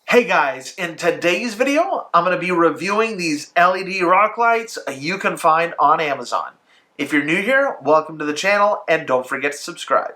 Hey guys, in today's video, I'm going to be reviewing these LED rock lights you can find on Amazon. If you're new here, welcome to the channel and don't forget to subscribe.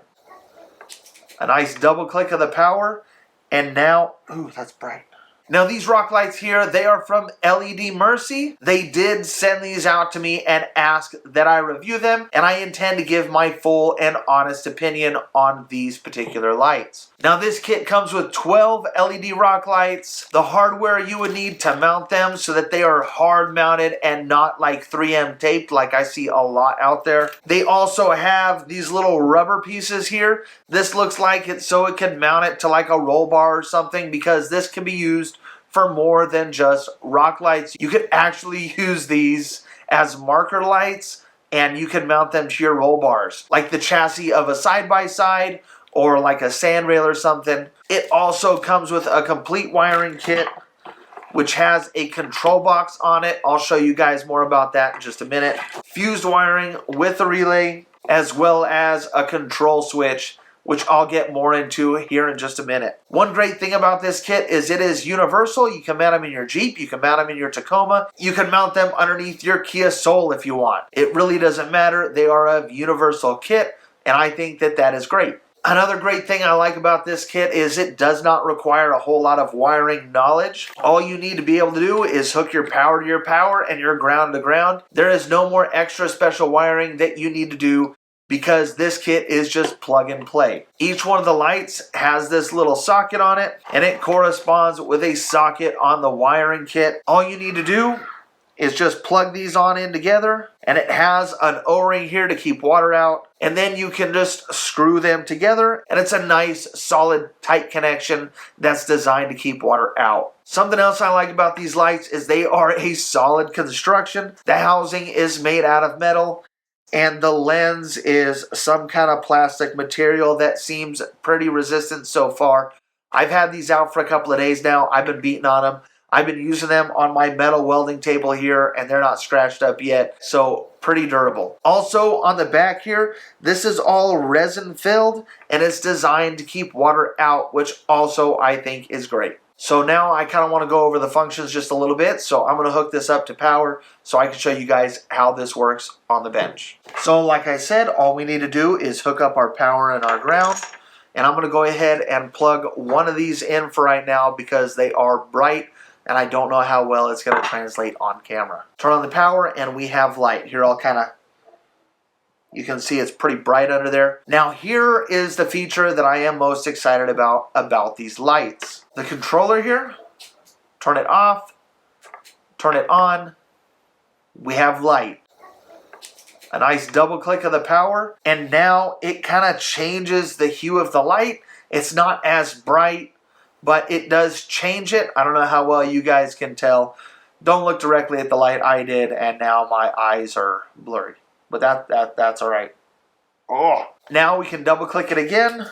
A nice double click of the power and now, ooh, that's bright. Now these rock lights here, they are from LEDMIRCY. They did send these out to me and ask that I review them, and I intend to give my full and honest opinion on these particular lights. Now this kit comes with 12 LED rock lights, the hardware you would need to mount them so that they are hard mounted and not like 3M taped like I see a lot out there. They also have these little rubber pieces here. This looks like it's so it can mount it to like a roll bar or something, because this can be used for more than just rock lights. You could actually use these as marker lights and you can mount them to your roll bars, like the chassis of a side-by-side or like a sand rail or something. It also comes with a complete wiring kit, which has a control box on it. I'll show you guys more about that in just a minute. Fused wiring with a relay, as well as a control switch, which I'll get more into here in just a minute. One great thing about this kit is it is universal. You can mount them in your Jeep, you can mount them in your Tacoma, you can mount them underneath your Kia Soul if you want. It really doesn't matter. They are a universal kit, and I think that that is great. Another great thing I like about this kit is it does not require a whole lot of wiring knowledge. All you need to be able to do is hook your power to your power and your ground to ground. There is no more extra special wiring that you need to do, because this kit is just plug and play. Each one of the lights has this little socket on it, and it corresponds with a socket on the wiring kit. All you need to do is just plug these on in together, and it has an O-ring here to keep water out, and then you can just screw them together, and it's a nice, solid, tight connection that's designed to keep water out. Something else I like about these lights is they are a solid construction. The housing is made out of metal, and the lens is some kind of plastic material that seems pretty resistant so far. I've had these out for a couple of days now. I've been beating on them. I've been using them on my metal welding table here, and they're not scratched up yet, so pretty durable. Also on the back here, this is all resin filled, and it's designed to keep water out, which also I think is great. So now I kind of want to go over the functions just a little bit. So I'm going to hook this up to power so I can show you guys how this works on the bench. So like I said, all we need to do is hook up our power and our ground. And I'm going to go ahead and plug one of these in for right now because they are bright and I don't know how well it's going to translate on camera. Turn on the power and we have light. Here I'll kind of, you can see it's pretty bright under there. Now here is the feature that I am most excited about these lights. The controller here, turn it off, turn it on, we have light. A nice double click of the power, and now it kind of changes the hue of the light. It's not as bright, but it does change it. I don't know how well you guys can tell. Don't look directly at the light. I did, and now my eyes are blurry. But that's all right. Oh. Now we can double click it again.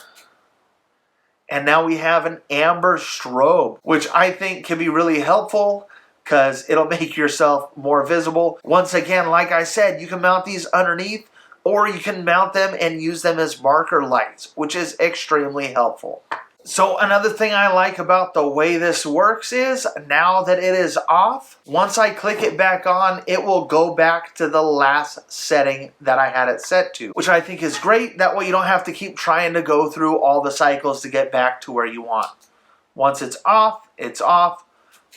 And now we have an amber strobe, which I think can be really helpful because it'll make yourself more visible. Once again, like I said, you can mount these underneath or you can mount them and use them as marker lights, which is extremely helpful. So another thing I like about the way this works is now that it is off, once I click it back on, it will go back to the last setting that I had it set to, which I think is great. That way you don't have to keep trying to go through all the cycles to get back to where you want. Once it's off, it's off.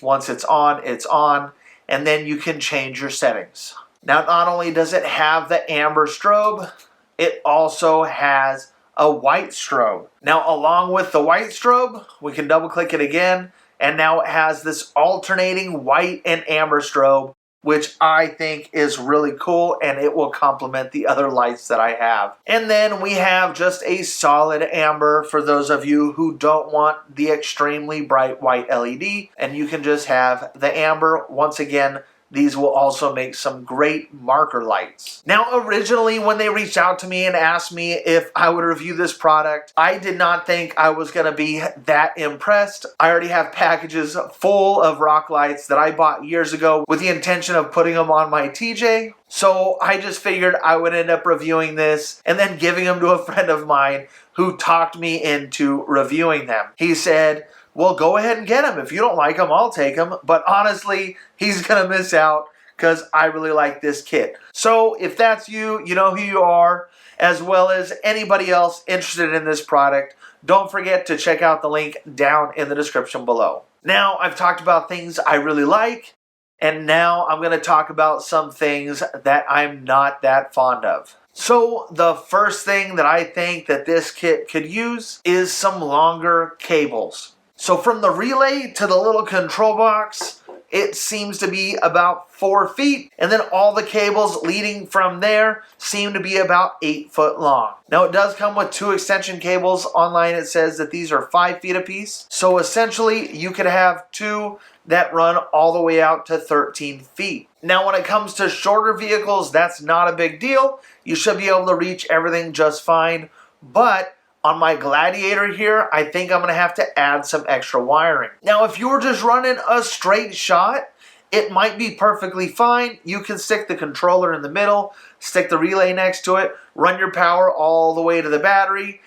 Once it's on, and then you can change your settings. Now, not only does it have the amber strobe, it also has a white strobe. Now, along with the white strobe, we can double click it again, and now it has this alternating white and amber strobe, which I think is really cool, and it will complement the other lights that I have. And then we have just a solid amber for those of you who don't want the extremely bright white LED, and you can just have the amber. Once again, these will also make some great marker lights. Now, originally when they reached out to me and asked me if I would review this product, I did not think I was gonna be that impressed. I already have packages full of rock lights that I bought years ago with the intention of putting them on my TJ. So I just figured I would end up reviewing this and then giving them to a friend of mine who talked me into reviewing them. He said, well, go ahead and get him. If you don't like him, I'll take him. But honestly, he's going to miss out because I really like this kit. So if that's you, you know who you are, as well as anybody else interested in this product. Don't forget to check out the link down in the description below. Now, I've talked about things I really like, and now I'm going to talk about some things that I'm not that fond of. So the first thing that I think that this kit could use is some longer cables. So from the relay to the little control box, it seems to be about 4 feet, and then all the cables leading from there seem to be about 8 foot long. Now it does come with 2 extension cables. Online it says that these are 5 feet apiece. So essentially you could have 2 that run all the way out to 13 feet. Now when it comes to shorter vehicles, that's not a big deal. You should be able to reach everything just fine, but on my Gladiator here, I think I'm going to have to add some extra wiring. Now, if you were just running a straight shot, it might be perfectly fine. You can stick the controller in the middle, stick the relay next to it, run your power all the way to the battery,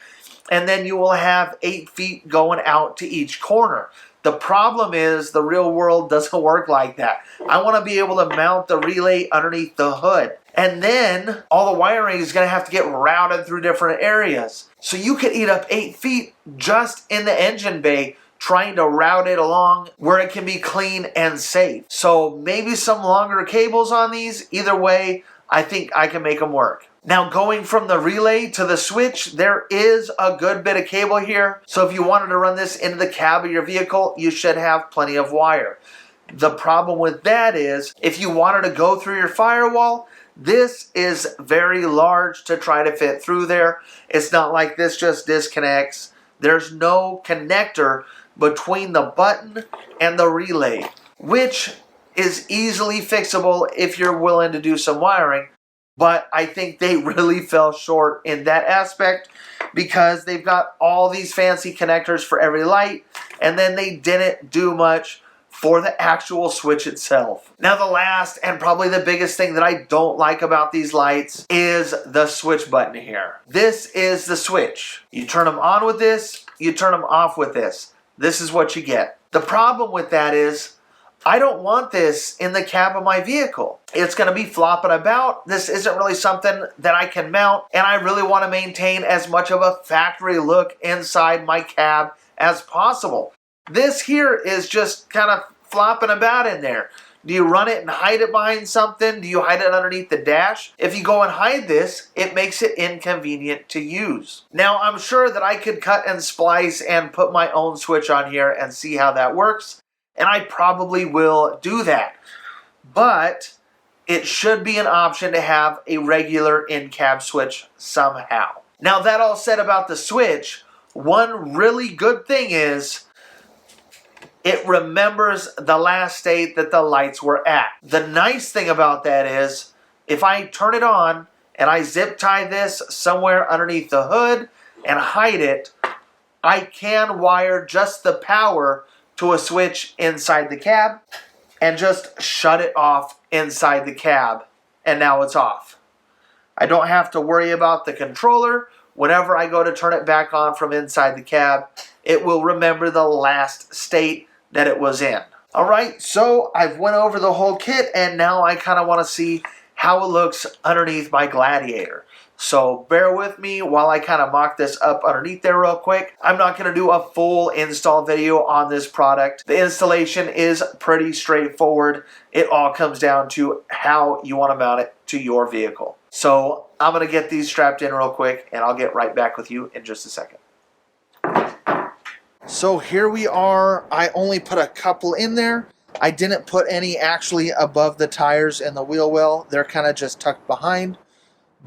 and then you will have 8 feet going out to each corner. The problem is the real world doesn't work like that. I want to be able to mount the relay underneath the hood. And then all the wiring is going to have to get routed through different areas. So you could eat up 8 feet just in the engine bay trying to route it along where it can be clean and safe. So maybe some longer cables on these. Either way, I think I can make them work. Now going from the relay to the switch, there is a good bit of cable here. So if you wanted to run this into the cab of your vehicle, you should have plenty of wire. The problem with that is if you wanted to go through your firewall, this is very large to try to fit through there. It's not like this just disconnects. There's no connector between the button and the relay, which is easily fixable if you're willing to do some wiring. But I think they really fell short in that aspect because they've got all these fancy connectors for every light, and then they didn't do much for the actual switch itself. Now the last and probably the biggest thing that I don't like about these lights is the switch button here. This is the switch. You turn them on with this, you turn them off with this. This is what you get. The problem with that is I don't want this in the cab of my vehicle. It's going to be flopping about. This isn't really something that I can mount, and I really want to maintain as much of a factory look inside my cab as possible. This here is just kind of flopping about in there. Do you run it and hide it behind something? Do you hide it underneath the dash? If you go and hide this, it makes it inconvenient to use. Now, I'm sure that I could cut and splice and put my own switch on here and see how that works. And I probably will do that. But it should be an option to have a regular in-cab switch somehow. Now, that all said about the switch, one really good thing is it remembers the last state that the lights were at. The nice thing about that is if I turn it on and I zip tie this somewhere underneath the hood and hide it, I can wire just the power to a switch inside the cab and just shut it off inside the cab, and now it's off. I don't have to worry about the controller. Whenever I go to turn it back on from inside the cab, it will remember the last state that it was in. Alright, so I've went over the whole kit, and now I kind of want to see how it looks underneath my Gladiator. So bear with me while I kind of mock this up underneath there real quick. I'm not going to do a full install video on this product. The installation is pretty straightforward. It all comes down to how you want to mount it to your vehicle. So I'm going to get these strapped in real quick, and I'll get right back with you in just a second. So here we are. I only put a couple in there. I didn't put any actually above the tires and the wheel well. They're kind of just tucked behind.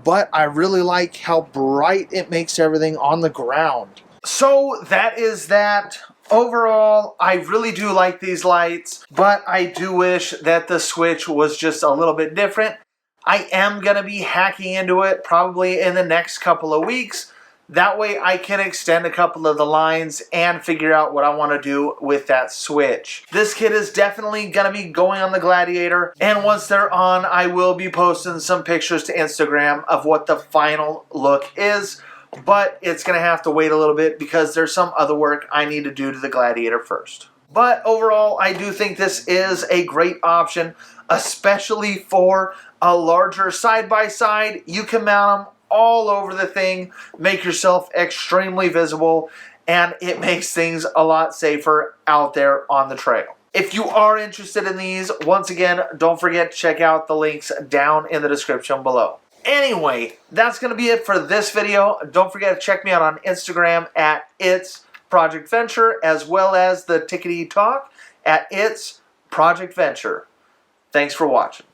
But I really like how bright it makes everything on the ground. So that is that. Overall, I really do like these lights, but I do wish that the switch was just a little bit different. I am going to be hacking into it probably in the next couple of weeks. That way I can extend a couple of the lines and figure out what I want to do with that switch. This kit is definitely going to be going on the Gladiator, and once they're on, I will be posting some pictures to Instagram of what the final look is. but it's going to have to wait a little bit because there's some other work I need to do to the Gladiator first. But overall, I do think this is a great option, especially for a larger side-by-side. You can mount them all over the thing, make yourself extremely visible, and it makes things a lot safer out there on the trail. If you are interested in these, once again, don't forget to check out the links down in the description below. Anyway, that's going to be it for this video. Don't forget to check me out on Instagram at It's Project Venture, as well as the Tickety Talk at It's Project Venture. Thanks for watching.